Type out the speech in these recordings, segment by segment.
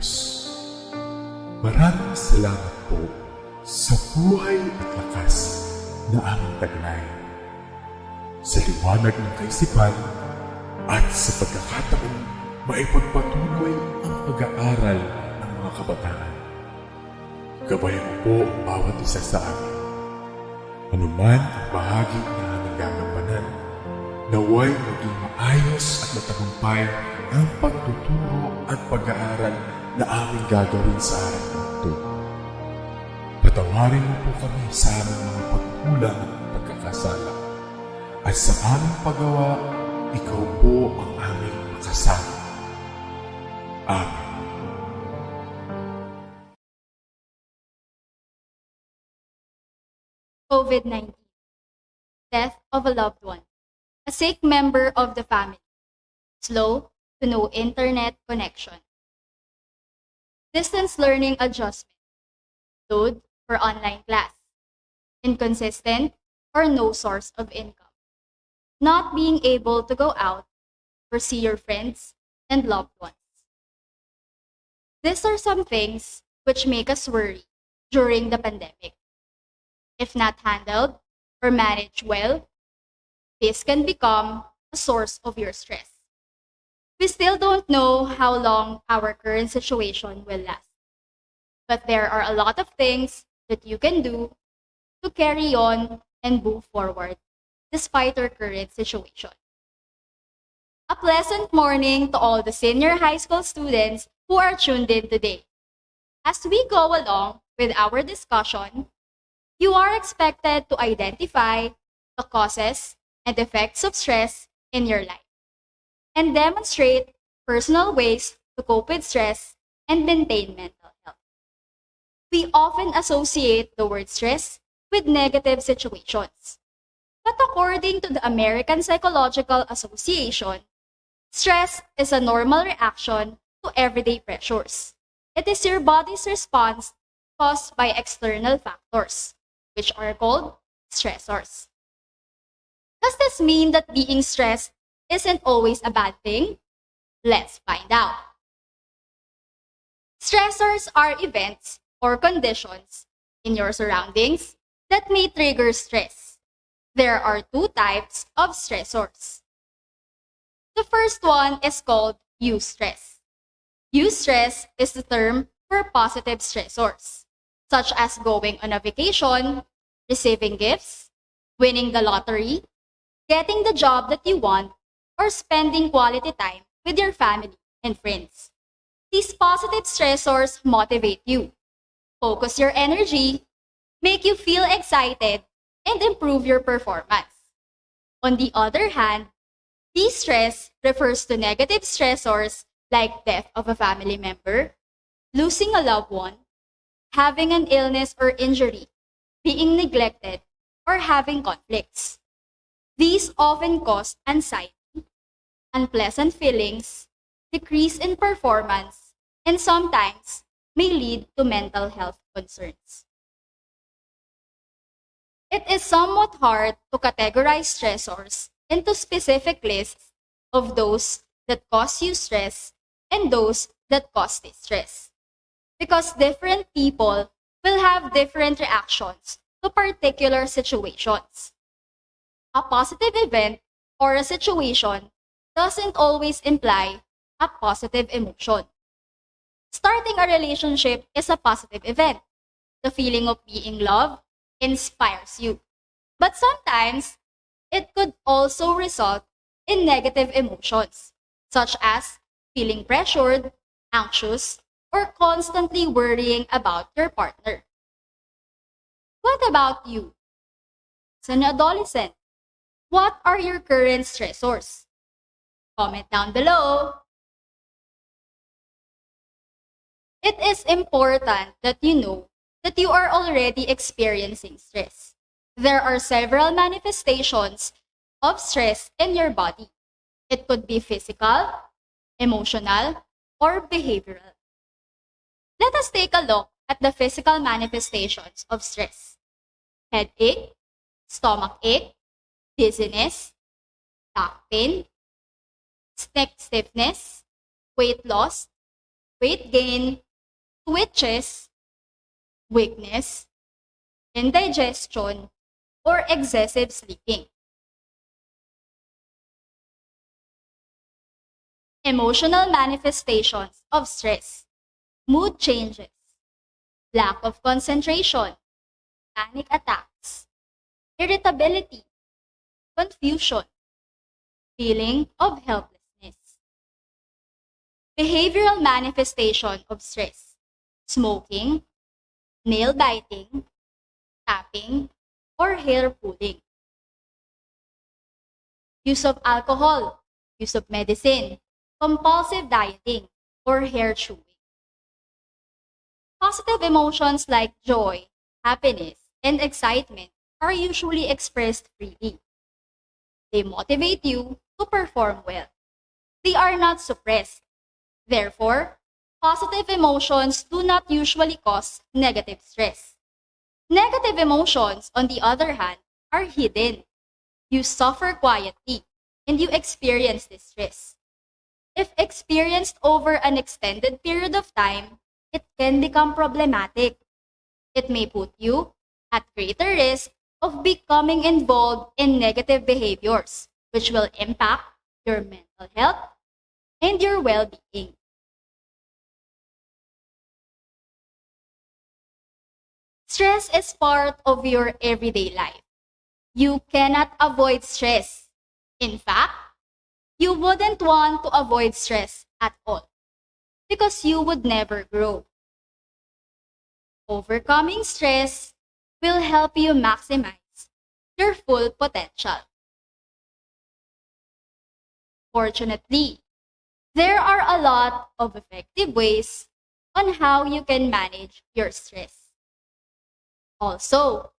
Diyos. Maraming salamat po sa buhay at lakas na aming taglay, sa liwanag ng kaisipan at sa pagkakataong maipagpatuloy ang pag-aaral ng mga kabataan. Gabayan mo po ang bawat isa sa amin. Anuman ang bahagi na aming gagampanan, naway maging maayos at matagumpay ang pagtuturo at pag-aaral na aming gagawin sa araw na ito. Patawarin mo po kami sa aming mga pagkulang at pagkakasala. At sa aming paggawa, ikaw po ang aming makasama. Amen. COVID-19. Death of a loved one. A sick member of the family. Slow to no internet connection. Distance learning adjustment. Load for online class. Inconsistent or no source of income. Not being able to go out or see your friends and loved ones. These are some things which make us worry during the pandemic. If not handled or managed well, this can become a source of your stress. We still don't know how long our current situation will last. But there are a lot of things that you can do to carry on and move forward despite our current situation. A pleasant morning to all the senior high school students who are tuned in today. As we go along with our discussion, you are expected to identify the causes and effects of stress in your life and demonstrate personal ways to cope with stress and maintain mental health. We often associate the word stress with negative situations. But according to the American Psychological Association, stress is a normal reaction to everyday pressures. It is your body's response caused by external factors, which are called stressors. Does this mean that being stressed isn't always a bad thing? Let's find out. Stressors are events or conditions in your surroundings that may trigger stress. There are two types of stressors. The first one is called eustress. Eustress is the term for positive stressors, such as going on a vacation, receiving gifts, winning the lottery, getting the job that you want, or spending quality time with your family and friends. These positive stressors motivate you, focus your energy, make you feel excited, and improve your performance. On the other hand, de-stress refers to negative stressors like death of a family member, losing a loved one, having an illness or injury, being neglected, or having conflicts. These often cause anxiety, unpleasant feelings, decrease in performance, and sometimes may lead to mental health concerns. It is somewhat hard to categorize stressors into specific lists of those that cause you stress and those that cause distress, because different people will have different reactions to particular situations. A positive event or a situation doesn't always imply a positive emotion. Starting a relationship is a positive event. The feeling of being loved inspires you. But sometimes, it could also result in negative emotions, such as feeling pressured, anxious, or constantly worrying about your partner. What about you? As an adolescent, what are your current stressors? Comment down below. It is important that you know that you are already experiencing stress. There are several manifestations of stress in your body. It could be physical, emotional, or behavioral. Let us take a look at the physical manifestations of stress. Headache, stomach ache, dizziness, back pain, neck stiffness, weight loss, weight gain, twitches, weakness, indigestion, or excessive sleeping. Emotional manifestations of stress, mood changes, lack of concentration, panic attacks, irritability, confusion, feeling of helplessness. Behavioral manifestation of stress, smoking, nail biting, tapping, or hair pulling. Use of alcohol, use of medicine, compulsive dieting, or hair chewing. Positive emotions like joy, happiness, and excitement are usually expressed freely. They motivate you to perform well. They are not suppressed. Therefore, positive emotions do not usually cause negative stress. Negative emotions, on the other hand, are hidden. You suffer quietly, and you experience distress. If experienced over an extended period of time, it can become problematic. It may put you at greater risk of becoming involved in negative behaviors, which will impact your mental health and your well-being. Stress is part of your everyday life. You cannot avoid stress. In fact, you wouldn't want to avoid stress at all because you would never grow. Overcoming stress will help you maximize your full potential. Fortunately, there are a lot of effective ways on how you can manage your stress. Also,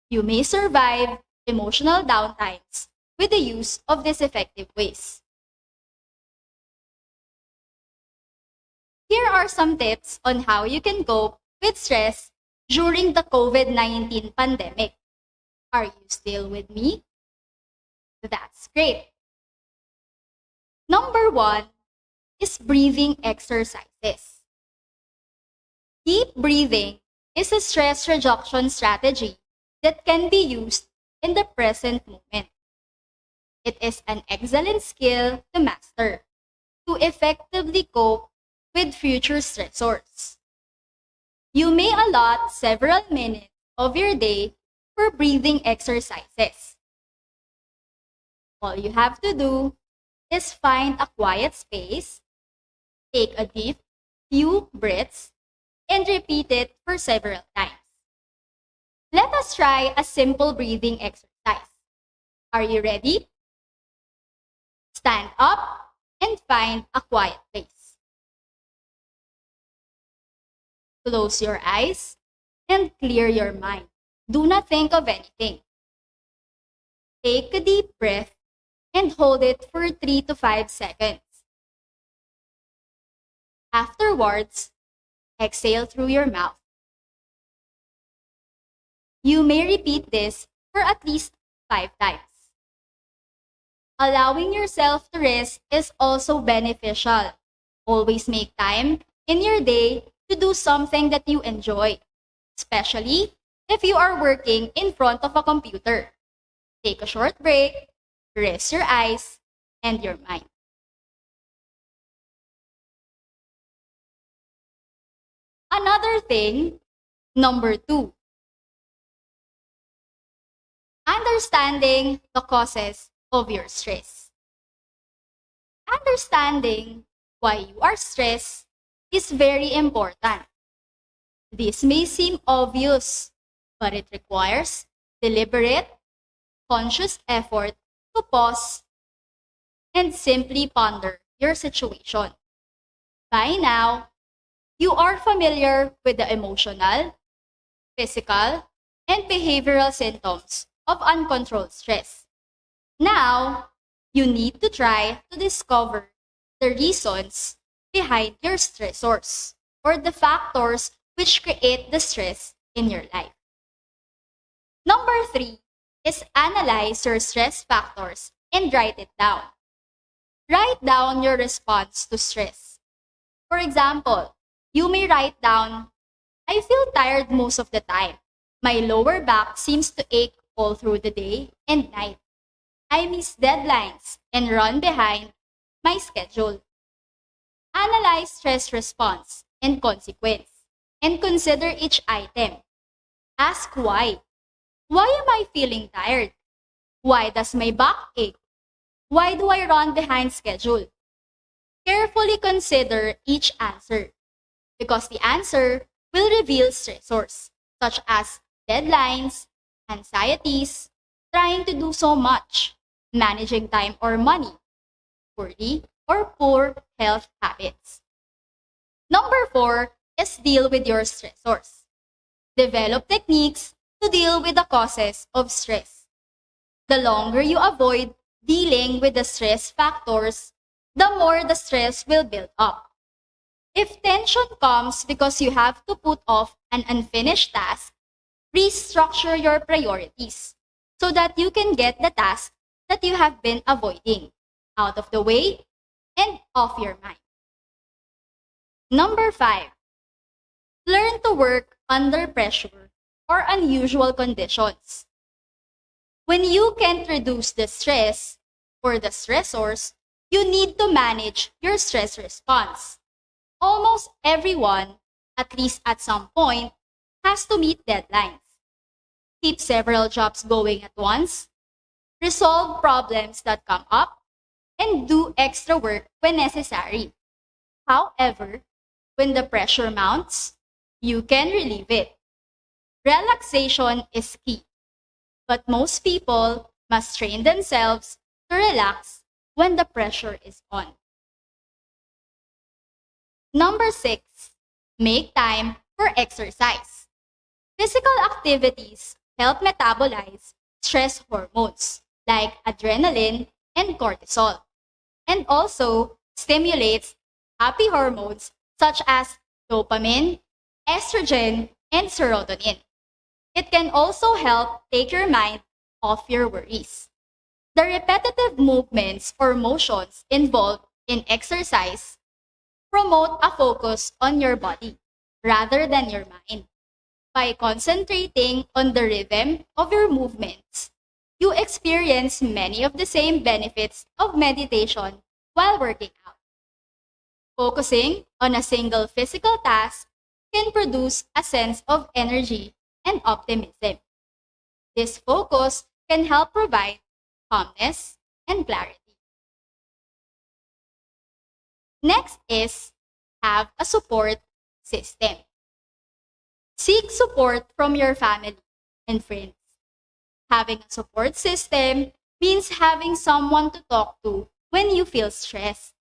you may survive emotional downtimes with the use of these effective ways. Here are some tips on how you can cope with stress during the COVID-19 pandemic. Are you still with me? That's great. Number 1 is breathing exercises. Deep breathing is a stress reduction strategy that can be used in the present moment. It is an excellent skill to master to effectively cope with future stressors. You may allot several minutes of your day for breathing exercises. All you have to do is find a quiet space, take a deep few breaths, and repeat it for several times. Let us try a simple breathing exercise. Are you ready? Stand up and find a quiet place. Close your eyes and clear your mind. Do not think of anything. Take a deep breath and hold it for 3 to 5 seconds. Afterwards, exhale through your mouth. You may repeat this for at least 5 times. Allowing yourself to rest is also beneficial. Always make time in your day to do something that you enjoy, especially if you are working in front of a computer. Take a short break, rest your eyes and your mind. Another thing, number 2, understanding the causes of your stress. Understanding why you are stressed is very important. This may seem obvious, but it requires deliberate, conscious effort to pause and simply ponder your situation. By now, you are familiar with the emotional, physical, and behavioral symptoms of uncontrolled stress. Now, you need to try to discover the reasons behind your stressors or the factors which create the stress in your life. Number 3 is analyze your stress factors and write it down. Write down your response to stress. For example, you may write down, I feel tired most of the time. My lower back seems to ache all through the day and night. I miss deadlines and run behind my schedule. Analyze stress response and consequence and consider each item. Ask why. Why am I feeling tired? Why does my back ache? Why do I run behind schedule? Carefully consider each answer because the answer will reveal stressors such as deadlines, anxieties, trying to do so much, managing time or money, poorly, or poor health habits. Number 4 is deal with your stressors. Develop techniques to deal with the causes of stress. The longer you avoid dealing with the stress factors, the more the stress will build up. If tension comes because you have to put off an unfinished task, restructure your priorities so that you can get the task that you have been avoiding out of the way and off your mind. Number 5, learn to work under pressure or unusual conditions. When you can't reduce the stress or the stressors, you need to manage your stress response. Almost everyone, at least at some point, has to meet deadlines, keep several jobs going at once, resolve problems that come up, and do extra work when necessary. However, when the pressure mounts, you can relieve it. Relaxation is key, but most people must train themselves to relax when the pressure is on. Number 6, make time for exercise. Physical activities help metabolize stress hormones like adrenaline and cortisol, and also stimulates happy hormones such as dopamine, estrogen, and serotonin. It can also help take your mind off your worries. The repetitive movements or motions involved in exercise promote a focus on your body rather than your mind. By concentrating on the rhythm of your movements, you experience many of the same benefits of meditation while working out. Focusing on a single physical task can produce a sense of energy and optimism. This focus can help provide calmness and clarity. Next is have a support system. Seek support from your family and friends. Having a support system means having someone to talk to when you feel stressed,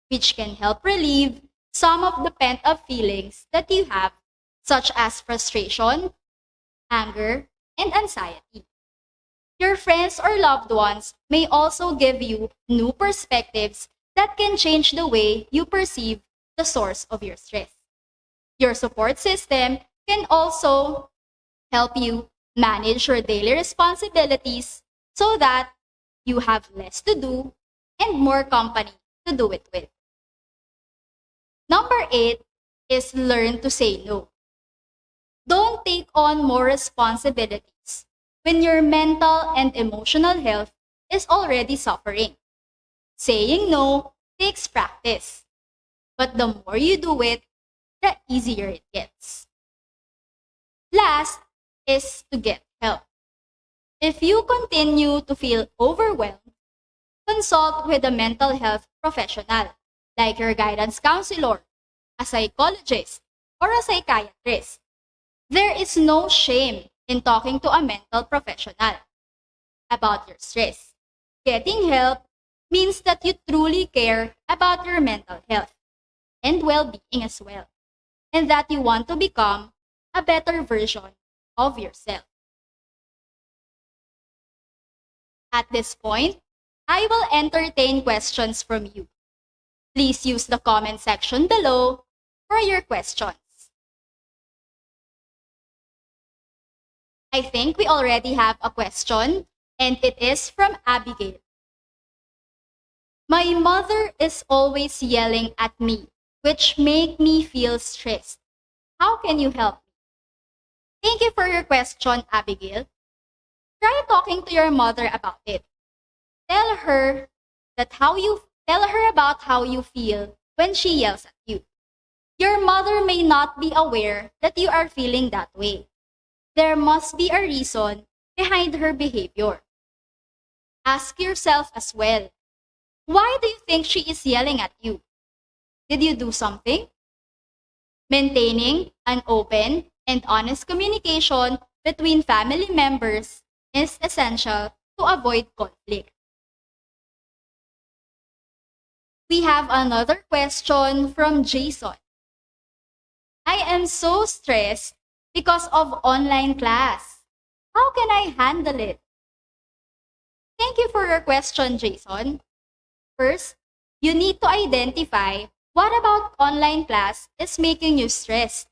which can help relieve some of the pent-up feelings that you have, such as frustration, anger, and anxiety. Your friends or loved ones may also give you new perspectives that can change the way you perceive the source of your stress. Your support system can also help you manage your daily responsibilities so that you have less to do and more company to do it with. Number 8 is learn to say no. Don't take on more responsibilities when your mental and emotional health is already suffering. Saying no takes practice, but the more you do it, the easier it gets. Last is to get help. If you continue to feel overwhelmed, consult with a mental health professional like your guidance counselor, a psychologist, or a psychiatrist. There is no shame in talking to a mental professional about your stress. Getting help means that you truly care about your mental health and well-being as well, and that you want to become a better version of yourself. At this point, I will entertain questions from you. Please use the comment section below for your questions. I think we already have a question, and it is from Abigail. My mother is always yelling at me which make me feel stressed. How can you help me? Thank you for your question, Abigail. Try talking to your mother about it. Tell her about how you feel when she yells at you. Your mother may not be aware that you are feeling that way. There must be a reason behind her behavior. Ask yourself as well, why do you think she is yelling at you? Did you do something? Maintaining an open and honest communication between family members is essential to avoid conflict. We have another question from Jason. I am so stressed because of online class. How can I handle it? Thank you for your question, Jason. First, you need to identify what about online class is making you stressed.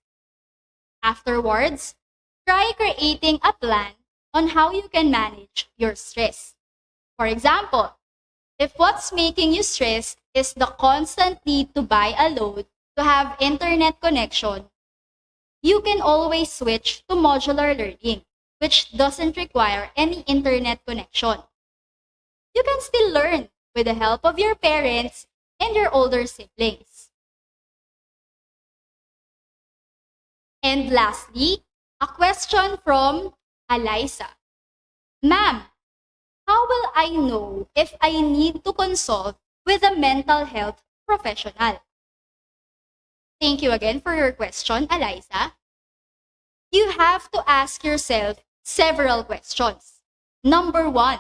Afterwards, try creating a plan on how you can manage your stress. For example, if what's making you stressed is the constant need to buy a load to have internet connection, you can always switch to modular learning, which doesn't require any internet connection. You can still learn with the help of your parents and your older siblings. And lastly, a question from Eliza. Ma'am, how will I know if I need to consult with a mental health professional? Thank you again for your question, Eliza. You have to ask yourself several questions. Number 1,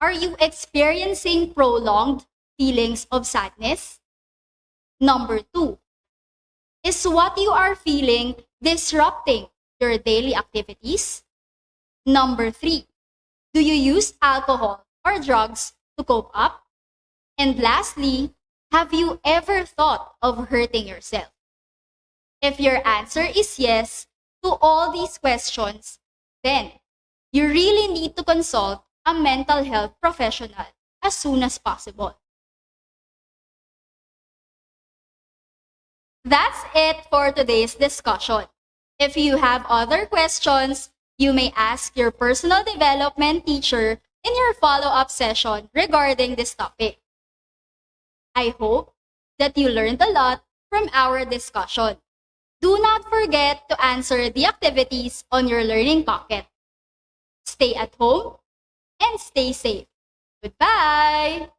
are you experiencing prolonged feelings of sadness? Number 2, is what you are feeling disrupting your daily activities? Number 3, do you use alcohol or drugs to cope up? And lastly, have you ever thought of hurting yourself? If your answer is yes to all these questions, then you really need to consult a mental health professional as soon as possible. That's it for today's discussion. If you have other questions, you may ask your personal development teacher in your follow-up session regarding this topic. I hope that you learned a lot from our discussion. Do not forget to answer the activities on your learning pocket. Stay at home and stay safe. Goodbye!